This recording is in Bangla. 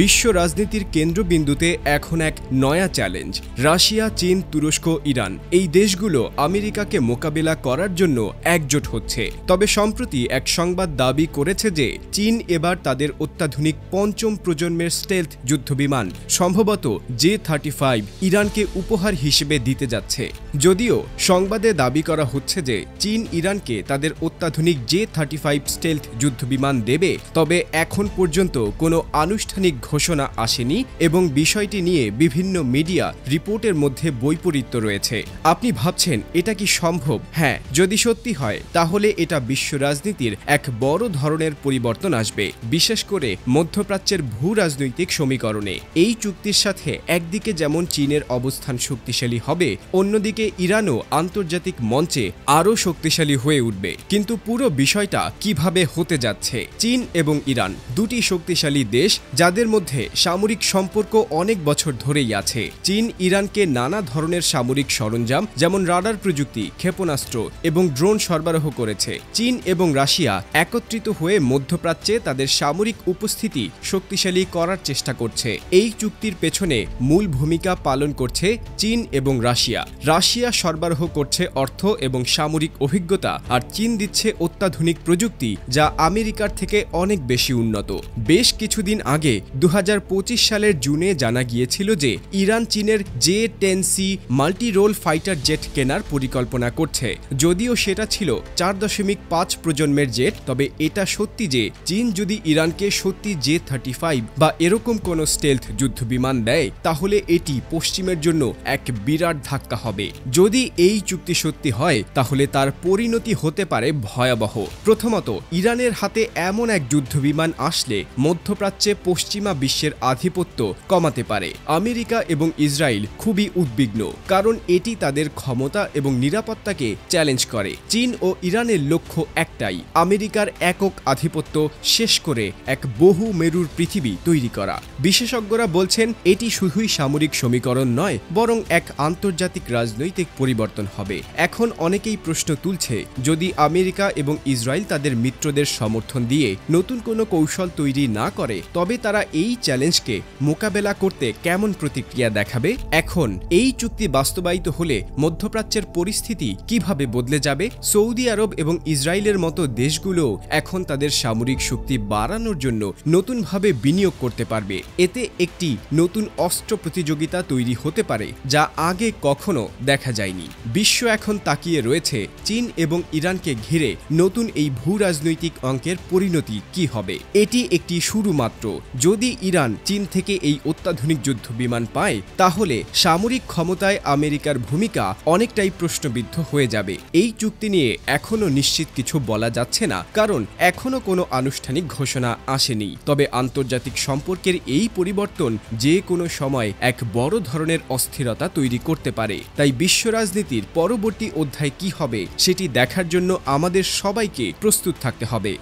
বিশ্ব রাজনীতির কেন্দ্রবিন্দুতে এখন এক নয়া চ্যালেঞ্জ। রাশিয়া, চীন, তুরস্ক, ইরান এই দেশগুলো আমেরিকাকে মোকাবেলা করার জন্য একজোট হচ্ছে। তবে সম্প্রতি এক সংবাদ দাবি করেছে যে চীন এবার তাদের অত্যাধুনিক পঞ্চম প্রজন্মের স্টেলথ যুদ্ধবিমান সম্ভবত J-35 ইরানকে উপহার হিসেবে দিতে যাচ্ছে। যদিও সংবাদে দাবি করা হচ্ছে যে চীন ইরানকে তাদের অত্যাধুনিক J-35 স্টেলথ যুদ্ধবিমান দেবে, তবে এখন পর্যন্ত কোনো আনুষ্ঠানিক ঘোষণা আসেনি এবং বিষয়টি নিয়ে বিভিন্ন মিডিয়া রিপোর্টের মধ্যে বৈপরীত্য রয়েছে। আপনি ভাবছেন এটা কি সম্ভব? হ্যাঁ, যদি সত্যি হয় তাহলে এটা বিশ্ব রাজনীতির এক বড় ধরনের পরিবর্তন আসবে, বিশেষ করে মধ্যপ্রাচ্যের ভূ রাজনৈতিক সমীকরণে। এই চুক্তির সাথে একদিকে যেমন চীনের অবস্থান শক্তিশালী হবে, অন্যদিকে ইরানও আন্তর্জাতিক মঞ্চে আরও শক্তিশালী হয়ে উঠবে। কিন্তু পুরো বিষয়টা কিভাবে হতে যাচ্ছে? চীন এবং ইরান দুটি শক্তিশালী দেশ যাদের মধ্যে সামরিক সম্পর্ক অনেক বছর ধরেই আছে। চীন ইরানকে নানা ধরনের সামরিক সরঞ্জাম যেমন রাডার প্রযুক্তি, ক্ষেপণাস্ত্র এবং ড্রোন সরবরাহ করেছে। চীন এবং রাশিয়া একত্রিত হয়ে মধ্যপ্রাচ্যে তাদের সামরিক উপস্থিতি শক্তিশালী করার চেষ্টা করছে। এই চুক্তির পেছনে মূল ভূমিকা পালন করছে চীন এবং রাশিয়া। রাশিয়া সরবরাহ করছে অর্থ এবং সামরিক অভিজ্ঞতা, আর চীন দিচ্ছে অত্যাধুনিক প্রযুক্তি যা আমেরিকার থেকে অনেক বেশি উন্নত। বেশ কিছুদিন আগে 2025 সালের জুনে জানা গিয়েছিল যে ইরান চীনের J-10C multi role fighter jet কেনার পরিকল্পনা করছে। যদিও সেটা ছিল 4.5 প্রজন্মের জেট, তবে এটা সত্যি যে চীন যদি ইরানকে সত্যি J-35 বা এরকম কোনো স্টেলথ যুদ্ধবিমান দেয় তাহলে এটি পশ্চিমের জন্য এক বিরাট ধাক্কা হবে। যদি এই চুক্তি সত্যি হয় তাহলে তার পরিণতি হতে পারে ভয়াবহ। প্রথমত, ইরানের হাতে এমন এক যুদ্ধবিমান আসলে মধ্যপ্রাচ্যে পশ্চিমা বিশ্বের আধিপত্য কমাতে পারে। আমেরিকা এবং ইসরায়েল খুবই উদ্বিগ্ন, কারণ এটি তাদের ক্ষমতা এবং নিরাপত্তাকে চ্যালেঞ্জ করে। চীন ও ইরানের লক্ষ্য একটাই, আমেরিকার একক আধিপত্য শেষ করে এক বহু মেরুর পৃথিবী তৈরি করা। বিশেষজ্ঞরা বলছেন এটি শুধুই সামরিক সমীকরণ নয়, বরং এক আন্তর্জাতিক রাজনৈতিক পরিবর্তন হবে। এখন অনেকেই প্রশ্ন তুলছে, যদি আমেরিকা এবং ইসরায়েল তাদের মিত্রদের সমর্থন দিয়ে নতুন কোনো কৌশল তৈরি না করে তবে তারা এই চ্যালেঞ্জকে মোকাবেলা করতে কেমন প্রতিক্রিয়া দেখাবে। এখন এই চুক্তি বাস্তবায়িত হলে মধ্যপ্রাচ্যের পরিস্থিতি কিভাবে বদলে যাবে? সৌদি আরব এবং ইসরায়েলের মতো দেশগুলো এখন তাদের সামরিক শক্তি বাড়ানোর জন্য নতুনভাবে বিনিয়োগ করতে পারবে। এতে একটি নতুন অস্ত্র প্রতিযোগিতা তৈরি হতে পারে যা আগে কখনো দেখা যায়নি। বিশ্ব এখন তাকিয়ে রয়েছে চীন এবং ইরানকে ঘিরে নতুন এই ভূ রাজনৈতিক অঙ্কের পরিণতি কি হবে। এটি একটি শুরু মাত্র। যদি ইরান চীন থেকে এই অত্যাধুনিক যুদ্ধবিমান পায় তাহলে সামরিক ক্ষমতায় আমেরিকার ভূমিকা অনেকটাই প্রশ্নবিদ্ধ হয়ে যাবে। এই চুক্তি নিয়ে এখনো নিশ্চিত কিছু বলা যাচ্ছে না, কারণ এখনো কোনো আনুষ্ঠানিক ঘোষণা আসেনি। তবে আন্তর্জাতিক সম্পর্কের এই পরিবর্তন যে কোনো সময় এক বড় ধরনের অস্থিরতা তৈরি করতে পারে। তাই বিশ্ব রাজনীতির পরবর্তী অধ্যায় কি হবে সেটি দেখার জন্য আমাদের সবাইকে প্রস্তুত থাকতে হবে।